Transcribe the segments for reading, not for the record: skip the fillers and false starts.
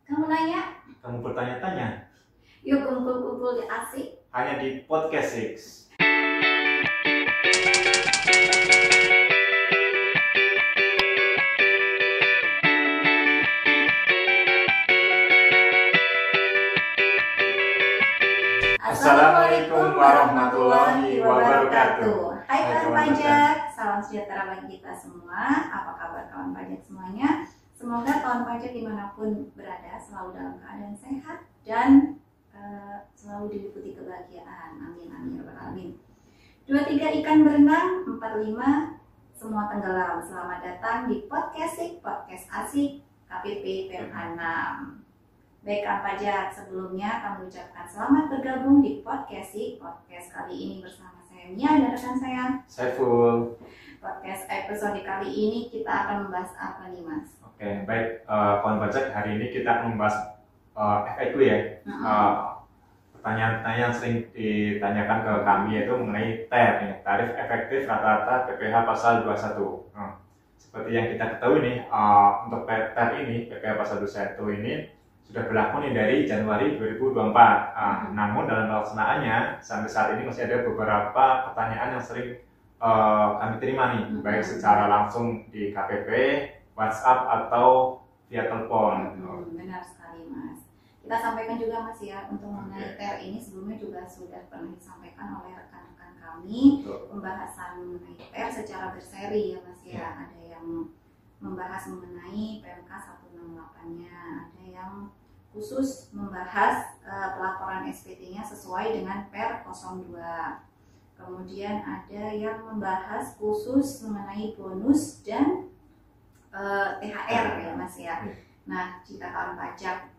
Kamu nanya, Kamu bertanya-tanya yuk kumpul-kumpul di asik. hanya di Podcast Six. Assalamualaikum warahmatullahi wabarakatuh. Hai kawan kawan pajak, salam sejahtera bagi kita semua. Apa kabar kawan pajak semuanya? Semoga kawan pajak dimanapun berada selalu dalam keadaan sehat dan selalu diliputi kebahagiaan. Amin amin ya rabbal alamin. 23 ikan berenang, 45 semua tenggelam. Selamat datang di Podcast Sik, Podcast Asik KPP PMA 6. Baik kawan pajak, sebelumnya kami ucapkan selamat bergabung di Podcast Sik. Podcast kali ini bersama saya Mia dan rekan saya Saiful. Podcast episode kali ini kita akan membahas apa nih Mas? Oke, baik kawan pajak, hari ini kita akan membahas FAQ ya. Pertanyaan-pertanyaan yang sering ditanyakan ke kami yaitu mengenai TER ya, tarif efektif rata-rata PPh pasal 21. Seperti yang kita ketahui nih, untuk TER ini, PPh pasal 21 ini sudah berlaku nih dari Januari 2024. Namun dalam pelaksanaannya sampai saat ini masih ada beberapa pertanyaan yang sering kami terima nih, baik secara langsung di KPP, WhatsApp atau via telepon. Benar sekali Mas. Kita sampaikan juga Mas ya, untuk mengenai TER ini sebelumnya juga sudah pernah disampaikan oleh rekan-rekan kami. Pembahasan mengenai TER secara berseri ya Mas ya. Ada yang membahas mengenai PMK 168-nya, ada yang khusus membahas pelaporan SPT-nya sesuai dengan Per 02. Kemudian ada yang membahas khusus mengenai bonus dan THR ya Mas ya. Nah, jika kawan pajak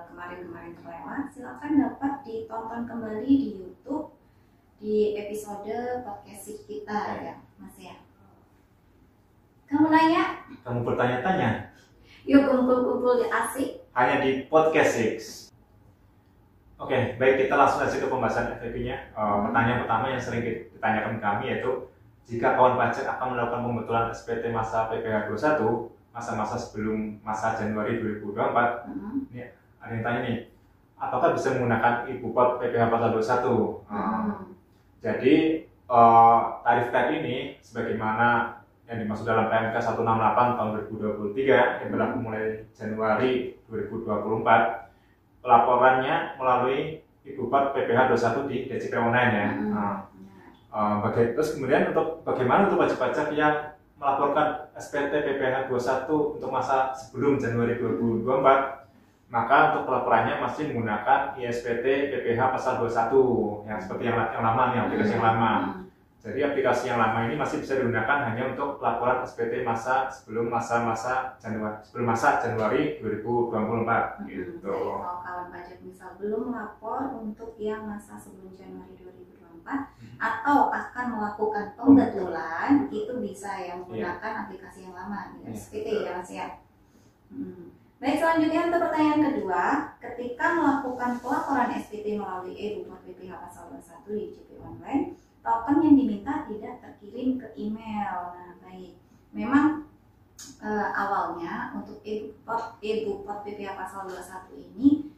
kemarin-kemarin terlewat, silakan dapat ditonton kembali di YouTube di episode podcast kita ya Mas ya. Kamu nanya, Kamu bertanya-tanya yuk kumpul-kumpul di asik hanya di Podcast Six. Oke, baik, kita langsung aja ke pembahasan FAQ-nya. Pertanyaan pertama yang sering ditanyakan kami yaitu, jika kawan pajak akan melakukan pembetulan SPT masa PPh 21 masa-masa sebelum masa Januari 2024, ini ada yang tanya nih, apakah bisa menggunakan ibu pot PPh pasal 21? Jadi tarif TER ini sebagaimana yang dimaksud dalam PMK 168 tahun 2023 yang berlaku mulai Januari 2024, pelaporannya melalui ibu pot PPh 21 di DJP online ya. Terus kemudian bagaimana untuk wajib pajak yang melaporkan SPT PPh 21 untuk masa sebelum Januari 2024, maka untuk pelaporannya masih menggunakan ISPT PPh pasal 21 yang seperti yang lama nih, aplikasi yang lama. Jadi aplikasi yang lama ini masih bisa digunakan hanya untuk pelaporan SPT masa sebelum masa Januari 2024 gitu. Kalau kawan pajak misal belum melapor untuk yang masa sebelum Januari 2024 atau akan melakukan pembetulan, itu bisa yang menggunakan aplikasi yang lama, SPT ya Mas ya. Baik, selanjutnya untuk pertanyaan kedua, ketika melakukan pelaporan SPT melalui e-Bupot PPh pasal 21 di JP Online, token yang diminta tidak terkirim ke email. Nah, baik. Memang awalnya untuk e-Bupot PPh pasal 21 ini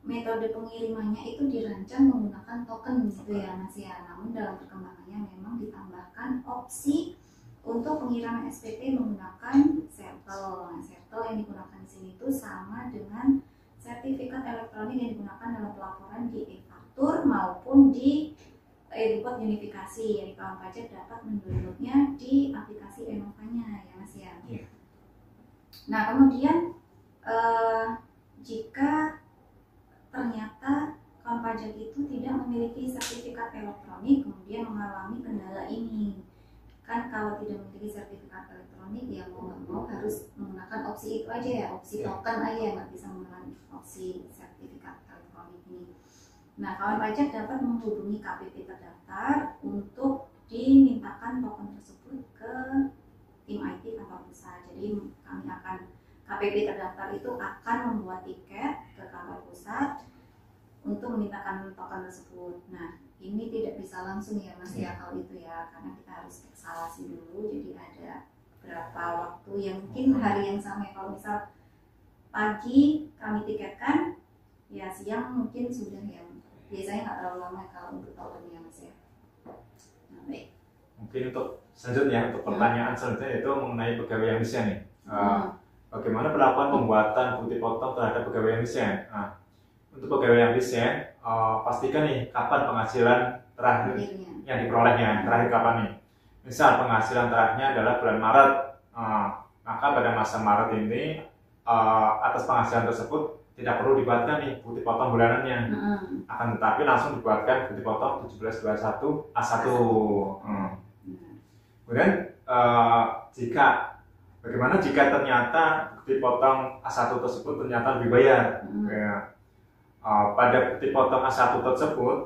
metode pengirimannya itu dirancang menggunakan token gitu ya Mas ya. Namun dalam perkembangannya memang ditambahkan opsi untuk pengiriman SPT menggunakan sertel. Nah, sertel yang digunakan di sini itu sama dengan sertifikat elektronik yang digunakan dalam pelaporan di e-faktur maupun di e-Bupot unifikasi. Jadi kawan pajak dapat mendownloadnya di aplikasi Enovanya ya Mas ya. Nah, kemudian jika ternyata kawan pajak itu tidak memiliki sertifikat elektronik, kemudian mengalami kendala ini, kan kalau tidak memiliki sertifikat elektronik ya mau nggak mau harus menggunakan opsi itu aja ya, opsi token aja, nggak bisa menggunakan opsi sertifikat elektronik ini. Nah, kawan pajak dapat menghubungi KPP terdaftar untuk dimintakan token tersebut ke tim IT kantor pusat. Jadi KPP terdaftar itu akan membuat tiket ke kantor pusat untuk memintakan token tersebut. Nah, ini tidak bisa langsung ya Mas ya kalau itu ya, karena kita harus ekskalasi dulu. Jadi ada berapa waktu yang mungkin hari yang sama. Kalau misal pagi kami tiketkan, ya siang mungkin sudah ya. Biasanya nggak terlalu lama kalau untuk potongnya Mas ya. Nah, baik. Mungkin untuk selanjutnya, untuk pertanyaan selanjutnya itu mengenai pegawai yang desain nih. Bagaimana perlakuan pembuatan bukti potong terhadap pegawai yang desain? Untuk pegawai yang desain, pastikan nih kapan penghasilan terakhir yang diperolehnya, terakhir kapan nih. Misal penghasilan terakhirnya adalah bulan Maret, maka pada masa Maret ini atas penghasilan tersebut tidak perlu dibuatkan nih bukti potong bulanannya, akan tetapi langsung dibuatkan bukti potong 1721 A1. Kemudian bagaimana jika ternyata bukti potong A1 tersebut ternyata lebih bayar? Pada bukti potong A1 tersebut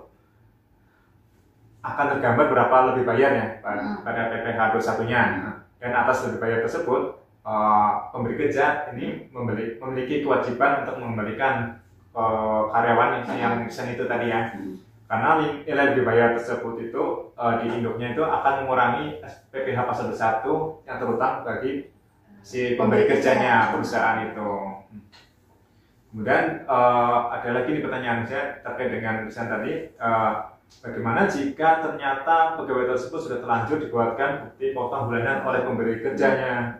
akan tergambar berapa lebih bayarnya pada PPh 21-nya. Dan atas lebih bayar tersebut, pemberi kerja ini memiliki kewajiban untuk mengembalikan karyawan yang desain itu tadi ya. Karena nilai lebih bayar tersebut itu di induknya itu akan mengurangi PPh pasal 21 yang terutang bagi si pemberi kerjanya perusahaan itu. Kemudian ada lagi nih pertanyaan saya terkait dengan desain tadi. Bagaimana jika ternyata pegawai tersebut sudah terlanjur dibuatkan bukti potong bulanan oleh pemberi kerjanya?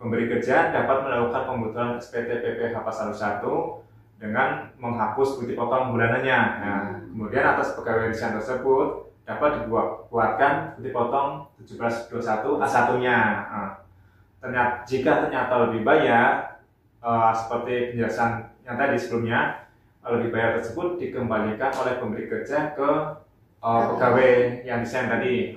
Pemberi kerja dapat melakukan pembuatan SPT PPh pasal 1 dengan menghapus bukti potong bulanannya. Kemudian atas pegawai desain tersebut dapat dibuatkan bukti potong 1721 A1-nya. Jika ternyata lebih bayar, seperti penjelasan yang tadi sebelumnya, lebih bayar tersebut dikembalikan oleh pemberi kerja ke pegawai yang desain tadi,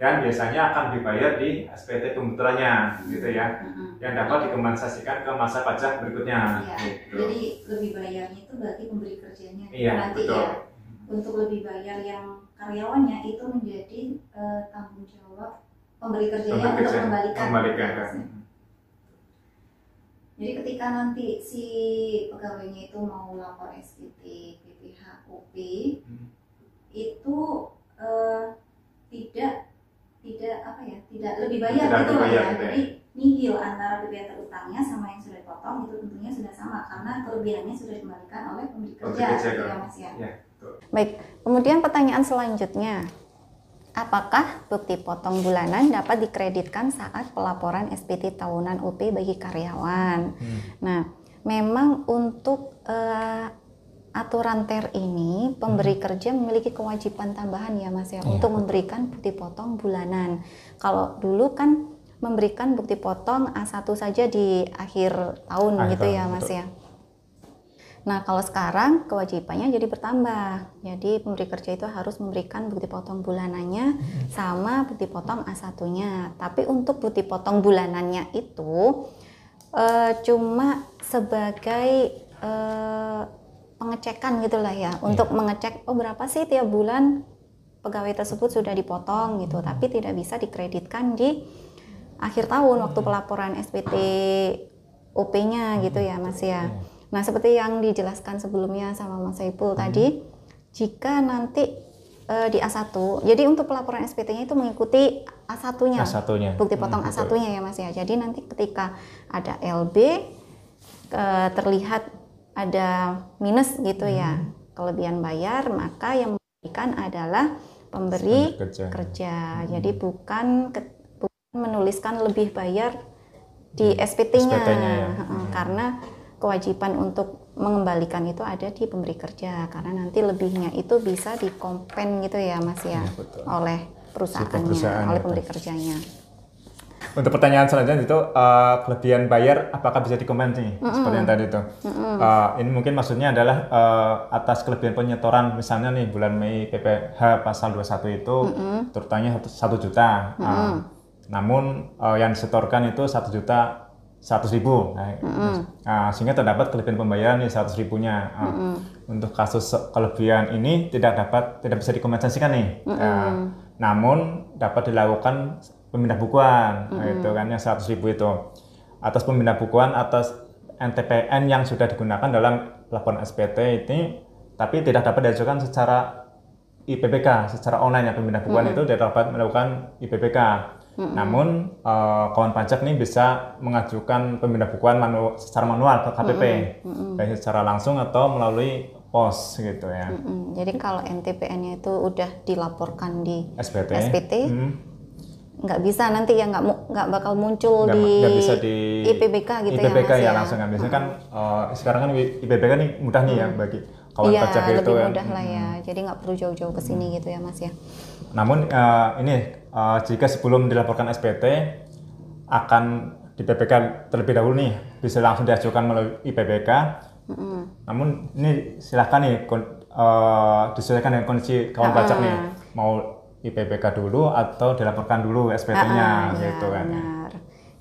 dan biasanya akan dibayar di SPT pembetulannya, gitu ya, yang dapat dikompensasikan ke masa pajak berikutnya. Gitu. Jadi lebih bayarnya itu berarti pemberi kerjanya, nanti betul. Ya. Untuk lebih bayar yang karyawannya itu menjadi tanggung jawab pemberi kerjanya untuk mengembalikan. Jadi ketika nanti si pegawainya itu mau lapor SPT, PPh, OP, itu tidak lebih bayar gitu lah ya. Jadi nihil antara PPh terutangnya sama yang sudah dipotong itu tentunya sudah sama karena kelebihannya sudah dikembalikan oleh pemberi kerja, ya Mas ya. Baik, kemudian pertanyaan selanjutnya. Apakah bukti potong bulanan dapat dikreditkan saat pelaporan SPT tahunan UP bagi karyawan? Nah, memang untuk aturan TER ini, pemberi kerja memiliki kewajiban tambahan ya Mas ya, untuk memberikan bukti potong bulanan. Kalau dulu kan memberikan bukti potong A1 saja di akhir tahun gitu ya Mas ya. Nah, kalau sekarang kewajibannya jadi bertambah. Jadi pemberi kerja itu harus memberikan bukti potong bulanannya sama bukti potong A1-nya. Tapi untuk bukti potong bulanannya itu cuma sebagai pengecekan gitulah ya, untuk mengecek berapa sih tiap bulan pegawai tersebut sudah dipotong gitu. Tapi tidak bisa dikreditkan di akhir tahun waktu pelaporan SPT OP-nya gitu ya Mas ya. Nah, seperti yang dijelaskan sebelumnya sama Mas Saiful tadi, jika nanti di A1, jadi untuk pelaporan SPT-nya itu mengikuti A1-nya, bukti potong A1-nya ya Mas ya. Jadi nanti ketika ada LB, terlihat ada minus gitu ya, kelebihan bayar, maka yang memberikan adalah pemberi kerja. Jadi bukan menuliskan lebih bayar di SPT-nya, karena kewajiban untuk mengembalikan itu ada di pemberi kerja, karena nanti lebihnya itu bisa dikompen gitu ya Mas ya, oleh perusahaannya, oleh pemberi kerjanya. Untuk pertanyaan selanjutnya itu kelebihan bayar apakah bisa dikompen nih, seperti yang tadi itu. Ini mungkin maksudnya adalah atas kelebihan penyetoran, misalnya nih bulan Mei PPh pasal 21 itu terutangnya 1 juta. Namun yang disetorkan itu 1.100.000, sehingga terdapat kelebihan pembayaran nih 100.000-nya. Untuk kasus kelebihan ini tidak bisa dikompensasikan nih, namun dapat dilakukan pemindah bukuan, itu kan yang 100.000 itu atas pemindah bukuan atas NTPN yang sudah digunakan dalam laporan SPT ini, tapi tidak dapat diajukan secara IPPK, secara online ya, pemindah bukuan itu tidak dapat melakukan IPPK. Namun kawan pajak nih bisa mengajukan pemindah bukuan secara manual ke KPP, baik secara langsung atau melalui pos gitu ya. Jadi kalau NTPN-nya itu udah dilaporkan di SPT, nggak bisa nanti ya nggak bakal muncul nggak bisa di IPBK gitu IPBK ya Mas ya langsung kan. Biasanya kan sekarang kan IPBK nih mudah nih ya bagi kawan iya, pajak itu lebih ya. mudah lah ya. Jadi nggak perlu jauh-jauh ke sini gitu ya Mas ya. Namun jika sebelum dilaporkan SPT akan di PPK terlebih dahulu nih, bisa langsung diajukan melalui IPBK. Namun ini silahkan nih disesuaikan dengan kondisi kawan pajak nih, mau IPBK dulu atau dilaporkan dulu SPT-nya gitu kan. Benar.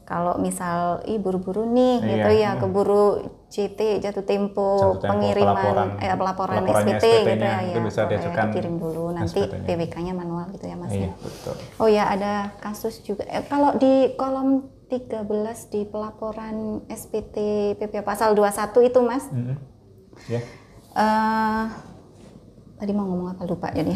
Kalau misal buru-buru nih gitu ya, keburu CT jatuh tempo pengiriman pelaporan SPT gitu ya, itu bisa diajukan dikirim dulu nanti PBK-nya manual gitu ya Mas ya. Betul. Oh ya, ada kasus juga kalau di kolom 13 di pelaporan SPT PP pasal 21 itu Mas. Tadi mau ngomong apa lupa jadi.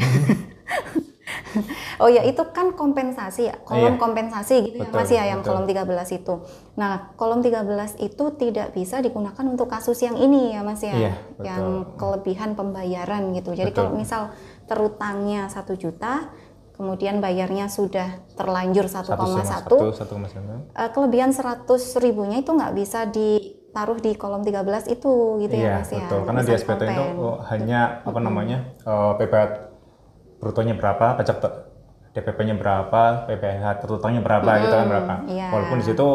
Oh ya, itu kan kompensasi ya, kolom kompensasi gitu ya Mas ya, yang kolom 13 itu. Nah, kolom 13 itu tidak bisa digunakan untuk kasus yang ini ya Mas ya, yang kelebihan pembayaran gitu. Jadi kalau misal terutangnya 1 juta, kemudian bayarnya sudah terlanjur 1,1, kelebihan 100 ribunya itu nggak bisa ditaruh di kolom 13 itu gitu ya Mas ya. Betul, karena di SPT itu hanya PPh brutonya berapa, pajak DPP-nya berapa, PPh terutangnya berapa gitu kan berapa. Walaupun di situ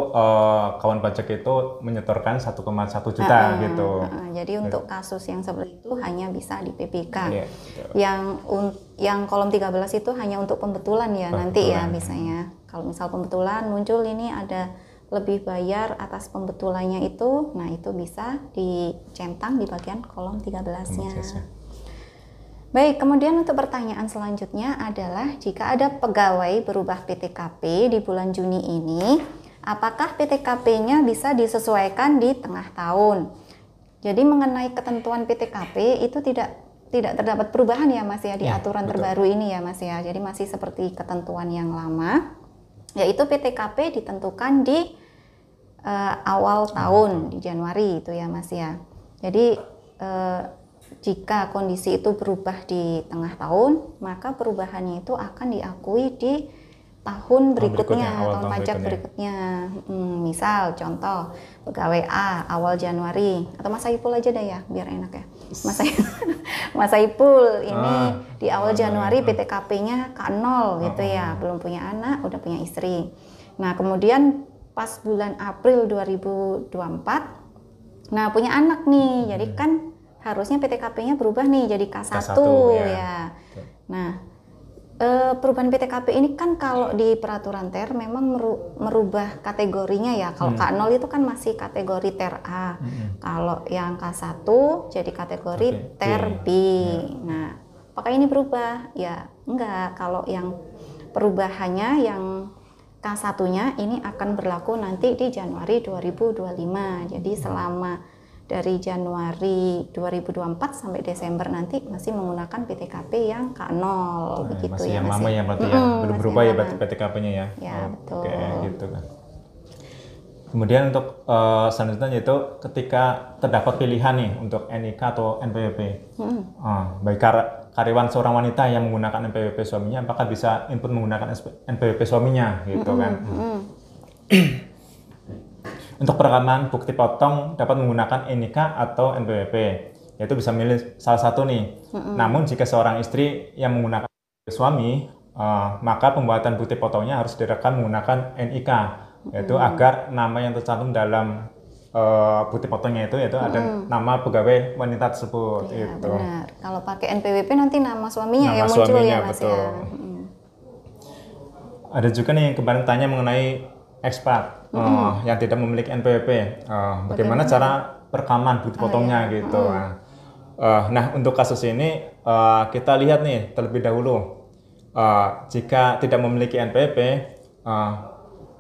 kawan pajak itu menyetorkan 1,1 juta gitu. Jadi untuk kasus yang seperti itu hanya bisa di PPK. Yang kolom 13 itu hanya untuk pembetulan ya nanti ya biasanya. Kalau misal pembetulan muncul ini ada lebih bayar atas pembetulannya itu, nah itu bisa dicentang di bagian kolom 13-nya. Baik, kemudian untuk pertanyaan selanjutnya adalah jika ada pegawai berubah PTKP di bulan Juni ini, apakah PTKP-nya bisa disesuaikan di tengah tahun? Jadi mengenai ketentuan PTKP itu tidak terdapat perubahan ya Mas ya di aturan terbaru ini ya Mas ya. Jadi masih seperti ketentuan yang lama, yaitu PTKP ditentukan di awal tahun di Januari itu ya Mas ya. Jadi jika kondisi itu berubah di tengah tahun, maka perubahannya itu akan diakui di tahun berikutnya, tahun pajak berikutnya. Misal contoh pegawai A awal Januari, atau Mas Saipul aja deh ya biar enak ya. Mas Saipul ini di awal Januari PTKP-nya K0 gitu ya, belum punya anak, udah punya istri. Nah kemudian pas bulan April 2024, nah punya anak nih, jadi kan harusnya PTKP-nya berubah nih jadi K1 ya. Nah, perubahan PTKP ini kan kalau di peraturan TER memang merubah kategorinya ya. Kalau K0 itu kan masih kategori TER A. Kalau yang K1 jadi kategori TER B. Nah, apakah ini berubah? Ya, enggak. Kalau yang perubahannya yang K1-nya ini akan berlaku nanti di Januari 2025. Jadi selama dari Januari 2024 sampai Desember nanti masih menggunakan PTKP yang K0 begitu masih ya. Yang lama ya berarti ya, belum berubah ya berarti PTKP-nya ya. Ya betul. Gitu kan. Kemudian untuk selanjutnya yaitu ketika terdapat pilihan nih untuk NIK atau NPWP. Baik karyawan seorang wanita yang menggunakan NPWP suaminya, apakah bisa input menggunakan NPWP suaminya gitu kan. Untuk perekaman bukti potong dapat menggunakan NIK atau NPWP, yaitu bisa milih salah satu nih. Namun jika seorang istri yang menggunakan suami, maka pembuatan bukti potongnya harus direkam menggunakan NIK, yaitu agar nama yang tercantum dalam bukti potongnya itu yaitu ada nama pegawai wanita tersebut. Ya, itu. Benar. Kalau pakai NPWP nanti nama suaminya yang muncul ya Mas betul. ya. Ada juga nih kemarin tanya mengenai ekspat yang tidak memiliki NPWP, bagaimana cara perekaman bukti potongnya gitu. Nah untuk kasus ini kita lihat nih terlebih dahulu, jika tidak memiliki NPWP,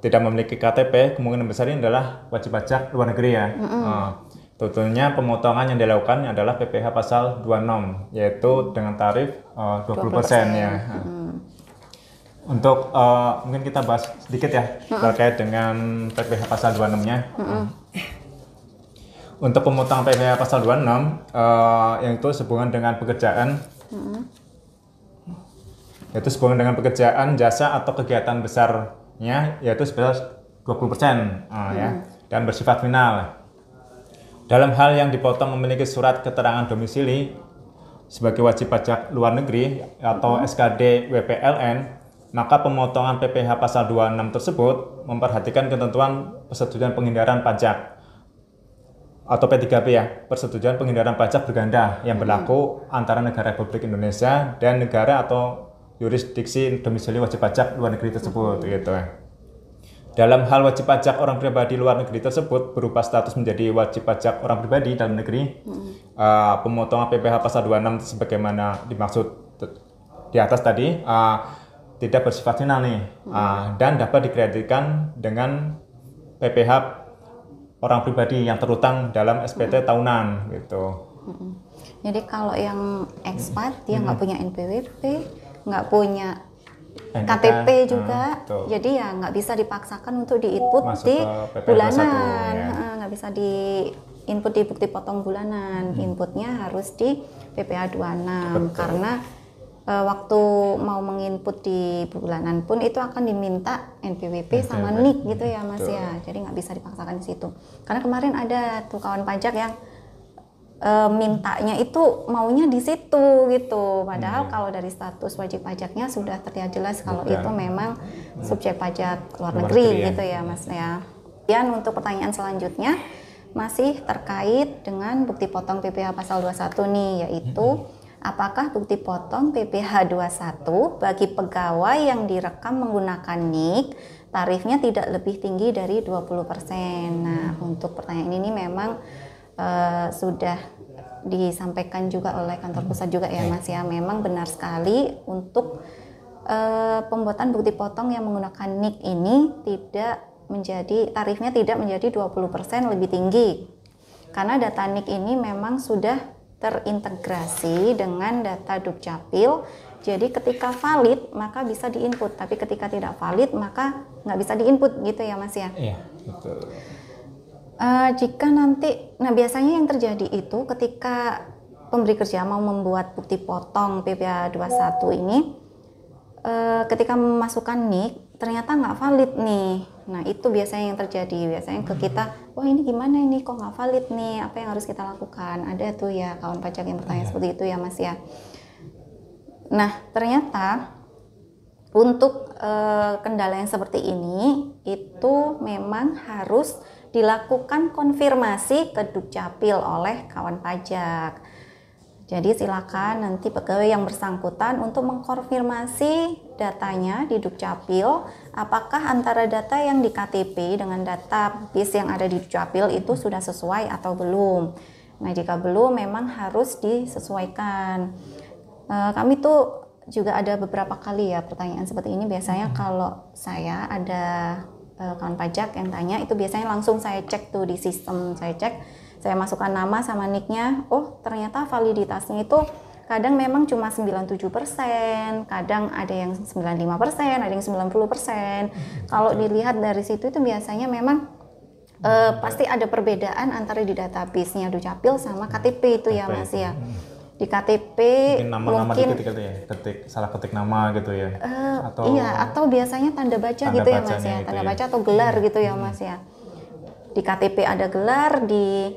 tidak memiliki KTP, kemungkinan besar ini adalah wajib pajak luar negeri ya. Tentunya pemotongan yang dilakukan adalah PPh pasal 26, yaitu dengan tarif 20% ya. Untuk mungkin kita bahas sedikit ya terkait dengan PPh pasal 26-nya. Untuk pemotongan PPh pasal 26 yang itu sehubungan dengan pekerjaan, yaitu sehubungan dengan pekerjaan, jasa atau kegiatan besarnya, yaitu sebesar 20% ya, dan bersifat final. Dalam hal yang dipotong memiliki surat keterangan domisili sebagai wajib pajak luar negeri atau SKD WPLN, maka pemotongan PPh pasal 26 tersebut memperhatikan ketentuan persetujuan penghindaran pajak atau P3P ya, persetujuan penghindaran pajak berganda yang berlaku antara negara Republik Indonesia dan negara atau yurisdiksi domisili wajib pajak luar negeri tersebut gitu. Dalam hal wajib pajak orang pribadi luar negeri tersebut berupa status menjadi wajib pajak orang pribadi dalam negeri, pemotongan PPh pasal 26 sebagaimana dimaksud di atas tadi tidak bersifat final nih, dan dapat dikreditkan dengan PPh orang pribadi yang terutang dalam SPT tahunan gitu. Jadi kalau yang expat dia nggak punya NPWP, nggak punya KTP juga, jadi ya nggak bisa dipaksakan untuk di-input di bulanan, nggak bisa di-input di bukti potong bulanan, inputnya harus di PPh 26. Karena waktu mau menginput di bulanan pun itu akan diminta NPWP sama NIK gitu ya Mas ya, jadi nggak bisa dipaksakan di situ. Karena kemarin ada tuh kawan pajak yang mintanya itu maunya di situ gitu, padahal kalau dari status wajib pajaknya sudah terlihat jelas kalau itu memang subjek pajak luar negeri gitu ya Mas ya. Dan untuk pertanyaan selanjutnya masih terkait dengan bukti potong PPh pasal 21 nih, yaitu apakah bukti potong PPh 21 bagi pegawai yang direkam menggunakan NIK tarifnya tidak lebih tinggi dari 20%. Nah, untuk pertanyaan ini memang sudah disampaikan juga oleh kantor pusat juga ya Mas ya, memang benar sekali untuk pembuatan bukti potong yang menggunakan NIK ini tarifnya tidak menjadi 20% lebih tinggi karena data NIK ini memang sudah terintegrasi dengan data Dukcapil. Jadi ketika valid maka bisa diinput, tapi ketika tidak valid maka nggak bisa diinput gitu ya Mas ya. Iya, betul. Jika nanti, biasanya yang terjadi itu ketika pemberi kerja mau membuat bukti potong PPh 21 ini, ketika memasukkan NIK ternyata nggak valid nih. Nah itu biasanya yang terjadi, biasanya ke kita, wah ini gimana ini kok nggak valid nih, apa yang harus kita lakukan? Ada tuh ya kawan pajak yang bertanya seperti itu ya Mas ya. Nah ternyata untuk kendala yang seperti ini itu memang harus dilakukan konfirmasi ke Dukcapil oleh kawan pajak. Jadi silakan nanti pegawai yang bersangkutan untuk mengkonfirmasi datanya di Dukcapil, apakah antara data yang di KTP dengan data BIS yang ada di Dukcapil itu sudah sesuai atau belum. Nah jika belum memang harus disesuaikan. Kami tuh juga ada beberapa kali ya pertanyaan seperti ini, biasanya kalau saya ada kawan pajak yang tanya itu biasanya langsung saya cek tuh di sistem, saya masukkan nama sama NIK-nya, oh ternyata validitasnya itu kadang memang cuma 97%, kadang ada yang 95%, ada yang 90%. Kalau dilihat dari situ itu biasanya memang pasti ada perbedaan antara di database-nya Dukcapil sama KTP itu ya Mas ya. Di KTP mungkin nama-nama diketik gitu ya, salah ketik nama gitu ya, atau biasanya tanda baca gitu ya Mas ya, tanda baca atau gelar gitu ya Mas ya. Di KTP ada gelar, di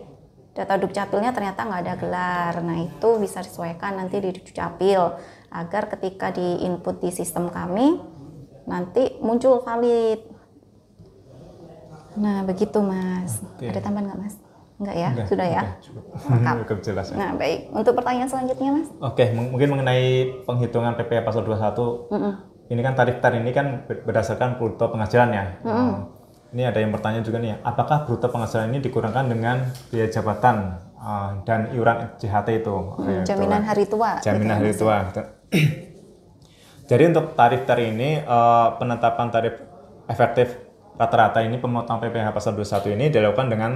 data Dukcapilnya ternyata nggak ada gelar. Nah itu bisa disesuaikan nanti di Dukcapil agar ketika di input di sistem kami nanti muncul valid. Nah begitu Mas. Ada tambahan nggak Mas? Enggak ya? Sudah ya? Cukup jelas ya. Nah baik, untuk pertanyaan selanjutnya Mas. Oke, mungkin mengenai penghitungan PPh pasal 21, ini kan tarif ini kan berdasarkan bruto penghasilan ya. Ini ada yang bertanya juga nih, apakah bruto penghasilan ini dikurangkan dengan biaya jabatan dan iuran JHT itu? Jaminan hari tua. Jaminan hari tua. Jadi untuk tarif ini, penetapan tarif efektif rata-rata ini pemotongan PPh pasal 21 ini dilakukan dengan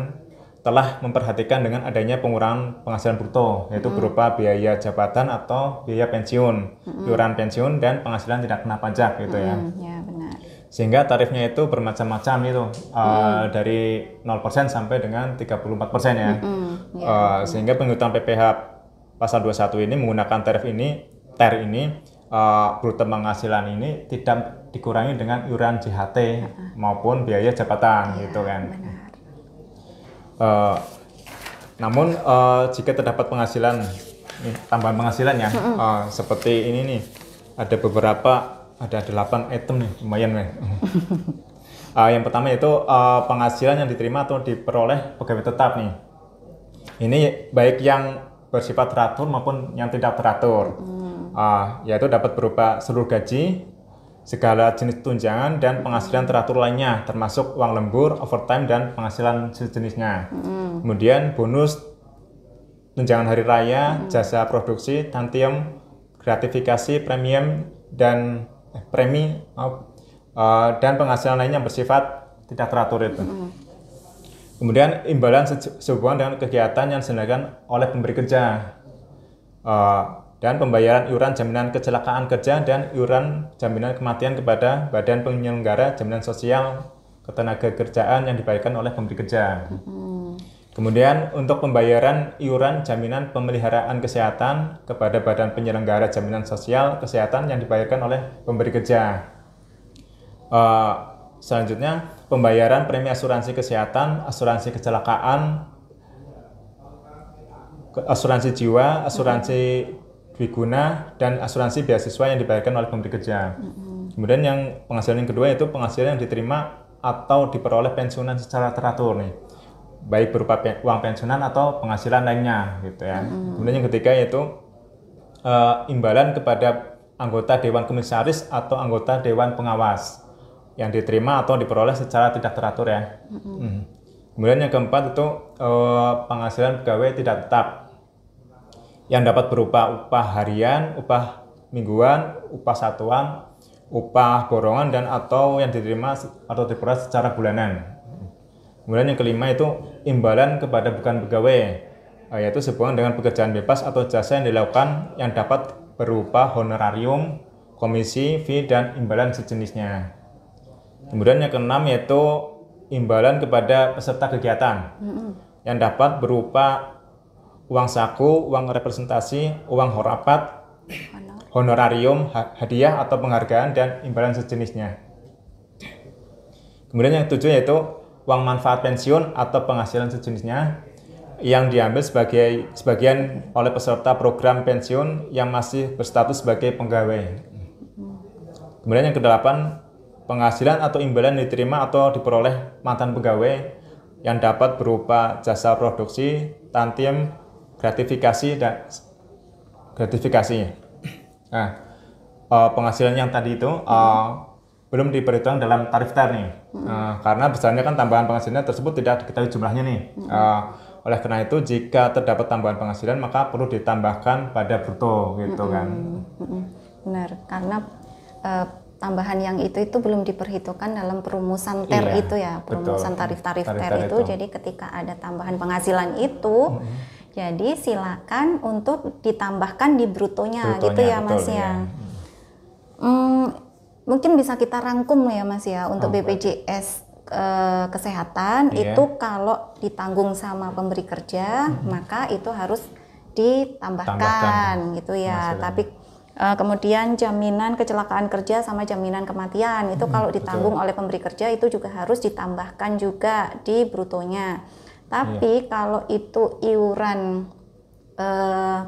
telah memperhatikan dengan adanya pengurangan penghasilan bruto, yaitu berupa biaya jabatan atau biaya pensiun, iuran pensiun, dan penghasilan tidak kena pajak gitu ya. Ya, benar. Sehingga tarifnya itu bermacam-macam itu, dari 0% sampai dengan 34% ya. Sehingga penghitungan PPh pasal 21 ini menggunakan TER ini, bruto penghasilan ini tidak dikurangi dengan iuran JHT maupun biaya jabatan gitu kan. Namun jika terdapat penghasilan, tambahan penghasilan ya, seperti ini nih, ada 8 item nih, lumayan nih. Yang pertama itu penghasilan yang diterima atau diperoleh pegawai tetap nih. Ini baik yang bersifat teratur maupun yang tidak teratur. Yaitu dapat berupa seluruh gaji, segala jenis tunjangan, dan penghasilan teratur lainnya, termasuk uang lembur, overtime, dan penghasilan sejenisnya. Kemudian bonus, tunjangan hari raya, jasa produksi, tantiem, gratifikasi, dan penghasilan lainnya bersifat tidak teratur itu. Kemudian imbalan sehubungan dengan kegiatan yang diselenggarakan oleh pemberi kerja, dan pembayaran iuran jaminan kecelakaan kerja dan iuran jaminan kematian kepada badan penyelenggara jaminan sosial ketenagakerjaan yang dibayarkan oleh pemberi kerja. Kemudian untuk pembayaran iuran jaminan pemeliharaan kesehatan kepada badan penyelenggara jaminan sosial kesehatan yang dibayarkan oleh pemberi kerja. Selanjutnya pembayaran premi asuransi kesehatan, asuransi kecelakaan, asuransi jiwa, asuransi dwiguna, dan asuransi beasiswa yang dibayarkan oleh pemberi kerja. Kemudian yang penghasilan yang kedua itu penghasilan yang diterima atau diperoleh pensiunan secara teratur nih, baik berupa uang pensiunan atau penghasilan lainnya gitu ya. Kemudian yang ketiga yaitu imbalan kepada anggota Dewan Komisaris atau anggota Dewan Pengawas yang diterima atau diperoleh secara tidak teratur ya. Kemudian yang keempat itu penghasilan pegawai tidak tetap yang dapat berupa upah harian, upah mingguan, upah satuan, upah borongan, dan atau yang diterima atau diperoleh secara bulanan. Kemudian yang kelima itu imbalan kepada bukan pegawai, yaitu sehubungan dengan pekerjaan bebas atau jasa yang dilakukan yang dapat berupa honorarium, komisi, fee, dan imbalan sejenisnya. Kemudian yang keenam yaitu imbalan kepada peserta kegiatan yang dapat berupa uang saku, uang representasi, uang rapat, honorarium, hadiah atau penghargaan, dan imbalan sejenisnya. Kemudian yang ketujuh yaitu uang manfaat pensiun atau penghasilan sejenisnya yang diambil sebagian oleh peserta program pensiun yang masih berstatus sebagai pegawai. Kemudian yang kedelapan, penghasilan atau imbalan diterima atau diperoleh mantan pegawai yang dapat berupa jasa produksi, tantiem, gratifikasi, dan gratifikasi. Nah, penghasilan yang tadi itu belum diperhitungkan dalam tarif TER nih, karena besarnya kan tambahan penghasilan tersebut tidak diketahui jumlahnya nih. Oleh karena itu, jika terdapat tambahan penghasilan maka perlu ditambahkan pada bruto gitu kan. Benar, karena tambahan yang itu belum diperhitungkan dalam perumusan TER itu ya, perumusan tarif-tarif TER itu. Jadi ketika ada tambahan penghasilan itu, jadi silakan untuk ditambahkan di brutonya gitu ya Mas ya. Mungkin bisa kita rangkum ya Mas ya, untuk BPJS kesehatan itu kalau ditanggung sama pemberi kerja maka itu harus ditambahkan gitu ya. Tapi kemudian jaminan kecelakaan kerja sama jaminan kematian itu kalau ditanggung oleh pemberi kerja itu juga harus ditambahkan juga di brutonya. Tapi kalau itu iuran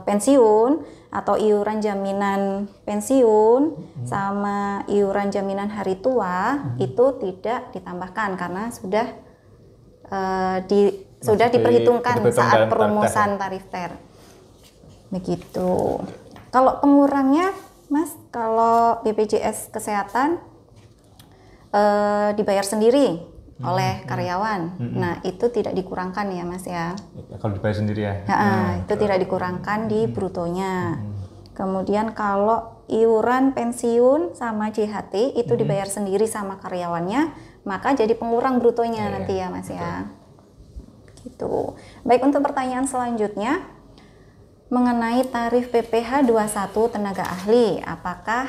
pensiun atau iuran jaminan pensiun sama iuran jaminan hari tua itu tidak ditambahkan karena sudah diperhitungkan saat perumusan tarif TER. Begitu. Kalau pengurangnya, Mas, kalau BPJS kesehatan dibayar sendiri oleh karyawan. Nah, itu tidak dikurangkan ya, Mas ya. Kalau dibayar sendiri ya. Itu tidak dikurangkan di brutonya. Kemudian kalau iuran pensiun sama JHT itu dibayar sendiri sama karyawannya, maka jadi pengurang brutonya nanti ya, Mas ya. Gitu. Baik, untuk pertanyaan selanjutnya mengenai tarif PPh 21 tenaga ahli, apakah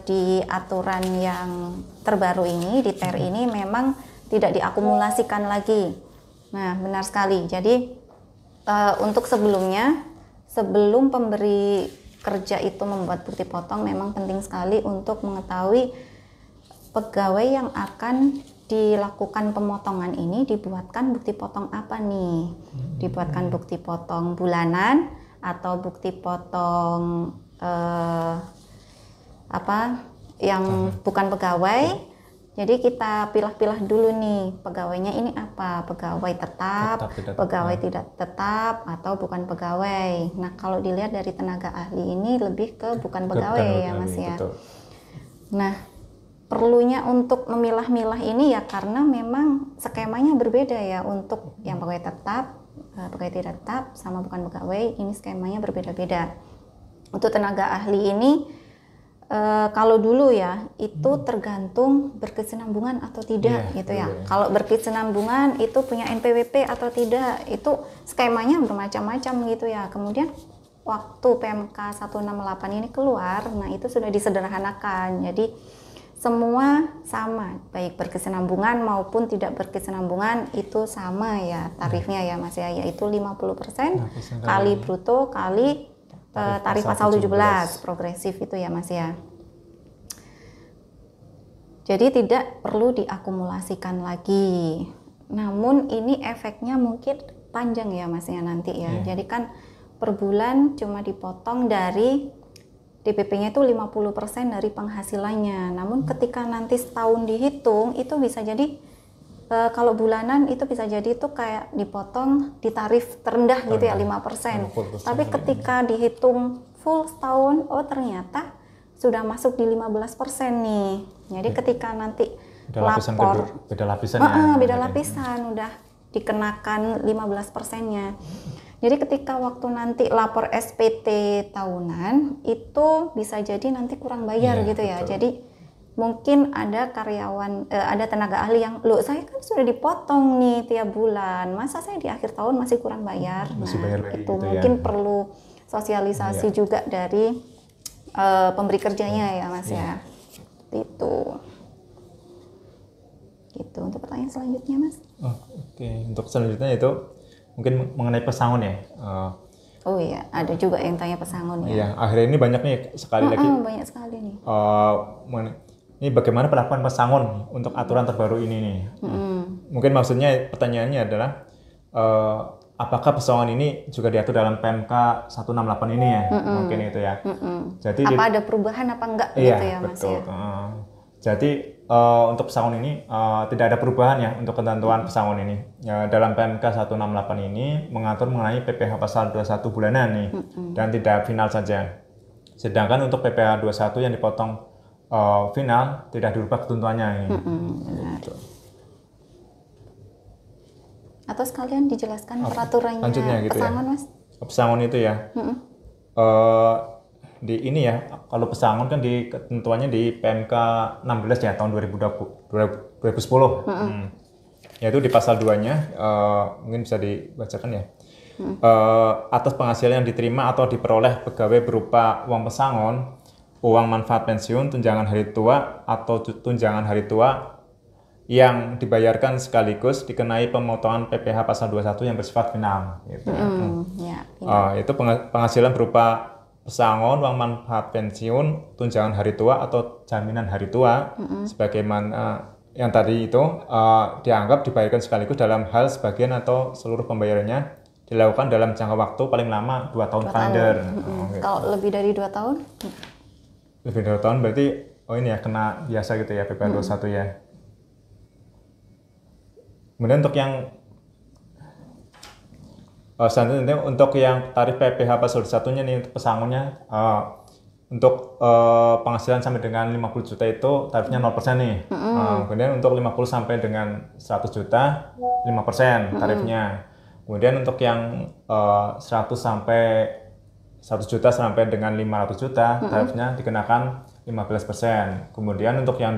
di aturan yang terbaru ini, di TER ini memang tidak diakumulasikan lagi? Nah, benar sekali. Jadi untuk sebelumnya, sebelum pemberi kerja itu membuat bukti potong, memang penting sekali untuk mengetahui pegawai yang akan dilakukan pemotongan ini dibuatkan bukti potong apa nih? Dibuatkan bukti potong bulanan atau bukti potong yang bukan pegawai. Jadi kita pilah-pilah dulu nih, pegawainya ini apa? Pegawai tetap, pegawai tidak tetap, atau bukan pegawai. Nah, kalau dilihat dari tenaga ahli ini lebih ke bukan pegawai ya Mas ya. Betul. Nah, perlunya untuk memilah-milah ini ya karena memang skemanya berbeda ya, untuk yang pegawai tetap, pegawai tidak tetap sama bukan pegawai, ini skemanya berbeda-beda. Untuk tenaga ahli ini kalau dulu ya itu tergantung berkesinambungan atau tidak gitu ya. Kalau berkesinambungan itu punya NPWP atau tidak, itu skemanya bermacam-macam gitu ya. Kemudian waktu PMK 168 ini keluar, nah itu sudah disederhanakan. Jadi semua sama, baik berkesinambungan maupun tidak berkesinambungan itu sama ya tarifnya ya Mas ya, yaitu 50% kali bruto kali tarif pasal 17 progresif itu ya Mas ya. Jadi tidak perlu diakumulasikan lagi. Namun ini efeknya mungkin panjang ya Mas ya nanti ya. Jadi kan per bulan cuma dipotong dari DPP-nya itu 50% dari penghasilannya. Namun ketika nanti setahun dihitung itu bisa jadi kalau bulanan itu bisa jadi itu kayak dipotong di tarif terendah gitu ya 5%. Tapi ketika dihitung full setahun, oh ternyata sudah masuk di 15% nih. Jadi ketika nanti lapor beda lapisan ya. Beda lapisan udah dikenakan 15%-nya. Jadi ketika waktu nanti lapor SPT tahunan itu bisa jadi nanti kurang bayar gitu ya. Betul. Jadi mungkin ada karyawan, ada tenaga ahli yang, loh saya kan sudah dipotong nih tiap bulan, masa saya di akhir tahun masih kurang bayar? Masih Nah, bayar lagi itu gitu mungkin ya. perlu sosialisasi juga dari pemberi kerjanya ya Mas ya. Itu. Gitu. Untuk pertanyaan selanjutnya Mas. Oke. Untuk selanjutnya itu mungkin mengenai pesangon ya. Oh iya, ada juga yang tanya pesangon ya. Iya, akhirnya ini banyak nih sekali lagi. Banyak sekali nih. Ini bagaimana penerapan pesangon untuk aturan terbaru ini nih? Mungkin maksudnya pertanyaannya adalah apakah pesangon ini juga diatur dalam PMK 168 ini ya? Mungkin itu ya. Jadi apa ada perubahan apa enggak iya, gitu ya Mas betul. ya? Jadi untuk pesangon ini tidak ada perubahan ya untuk ketentuan pesangon ini. Ya, dalam PMK 168 ini mengatur mengenai PPh pasal 21 bulanan nih dan tidak final saja. Sedangkan untuk PPh 21 yang dipotong final tidak dirubah ketentuannya ini. Benar. Atau sekalian dijelaskan peraturannya gitu pesangon ya. Mas? Pesangon itu ya. Di ini ya, kalau pesangon kan di ketentuannya di PMK 16 ya tahun 2010. Yaitu di pasal 2-nya mungkin bisa dibacakan ya. Atas penghasilan yang diterima atau diperoleh pegawai berupa uang pesangon, uang manfaat pensiun, tunjangan hari tua atau tunjangan hari tua yang dibayarkan sekaligus dikenai pemotongan PPh pasal 21 yang bersifat final gitu. Itu penghasilan berupa pesangon, uang manfaat pensiun, tunjangan hari tua atau jaminan hari tua sebagaimana yang tadi itu dianggap dibayarkan sekaligus dalam hal sebagian atau seluruh pembayarannya dilakukan dalam jangka waktu paling lama 2 tahun kalender. Gitu. Kalau lebih dari 2 tahun? Lebih dari 2 tahun berarti ini ya kena biasa gitu ya PPh 21 ya. Kemudian untuk yang selanjutnya untuk yang tarif PPh pasal 21-nya nih untuk pesangonnya untuk penghasilan sampai dengan 50 juta itu tarifnya 0% nih. Kemudian untuk 50 sampai dengan 100 juta 5% tarifnya. Kemudian untuk yang 100 sampai 100 juta sampai dengan 500 juta tarifnya dikenakan 15%. Kemudian untuk yang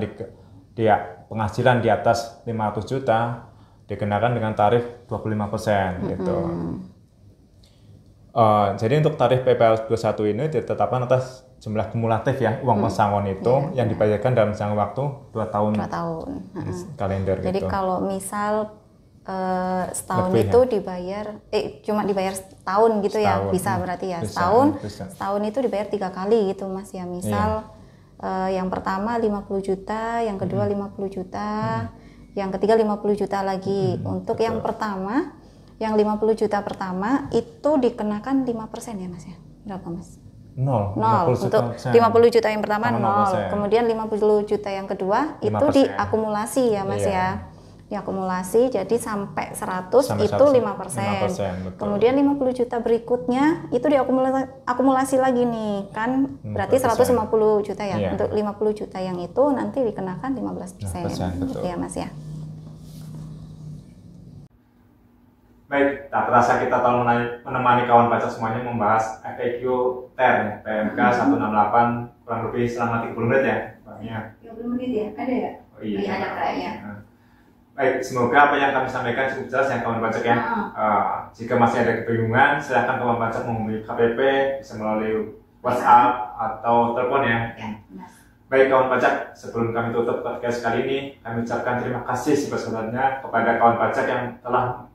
penghasilan di atas 500 juta dikenakan dengan tarif 25% gitu. Jadi untuk tarif PPh 21 ini ditetapkan atas jumlah kumulatif ya uang pesangon itu yang dibayarkan dalam jangka waktu 2 tahun. 2 tahun. Kalender Jadi gitu. kalau misal setahun Lebih, itu dibayar cuma dibayar setahun gitu ya, bisa berarti ya bisa. setahun itu dibayar 3 kali gitu Mas ya. Misal yang pertama 50 juta, yang kedua 50 juta, yang ketiga 50 juta lagi. Untuk betul. yang pertama, yang 50 juta pertama itu dikenakan 5% ya Mas ya. Berapa Mas? 0. Untuk 50 juta yang pertama 0. 0%. Kemudian 50 juta yang kedua 5%. itu diakumulasi ya Mas ya. Diakumulasi jadi sampai 100 itu 5%. Kemudian 50 juta berikutnya itu diakumulasi lagi nih kan, berarti 150 juta ya. Untuk 50 juta yang itu nanti dikenakan 15%. Gitu ya Mas ya. Baik, tak terasa kita telah menemani kawan pajak semuanya membahas FAQ TER PMK 168 kurang lebih selama 30 menit ya Pak Mia. 30 menit ya? Ada ya? Oh, iya, ada kayaknya. Baik, semoga apa yang kami sampaikan cukup jelas ya kawan pajak ya. Jika masih ada kebingungan, silakan kawan pajak menghubungi KPP, bisa melalui WhatsApp atau telepon ya. Baik kawan pajak, sebelum kami tutup podcast kali ini, kami ucapkan terima kasih sebesar-besarnya kepada kawan pajak yang telah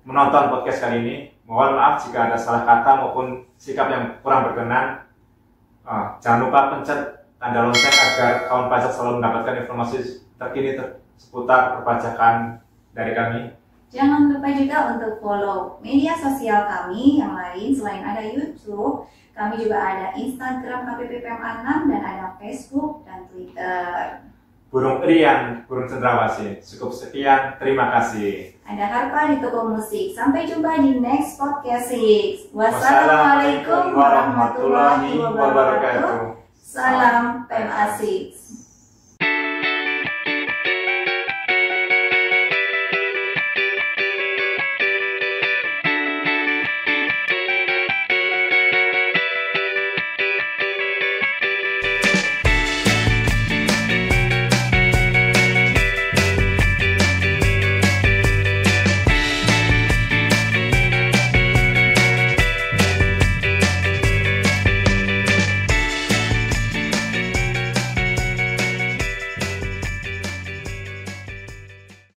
menonton podcast kali ini. Mohon maaf jika ada salah kata maupun sikap yang kurang berkenan. Jangan lupa pencet tanda lonceng agar kawan pajak selalu mendapatkan informasi terkini seputar perpajakan dari kami. Jangan lupa juga untuk follow media sosial kami yang lain. Selain ada YouTube, kami juga ada Instagram KPP PMA 6 dan ada Facebook dan Twitter. Burung Rian, burung cendrawasih. Cukup sekian, terima kasih. Ada Harpa di Toko Musik. Sampai jumpa di next podcast 6. Wassalamualaikum warahmatullahi wabarakatuh. Salam PMA 6.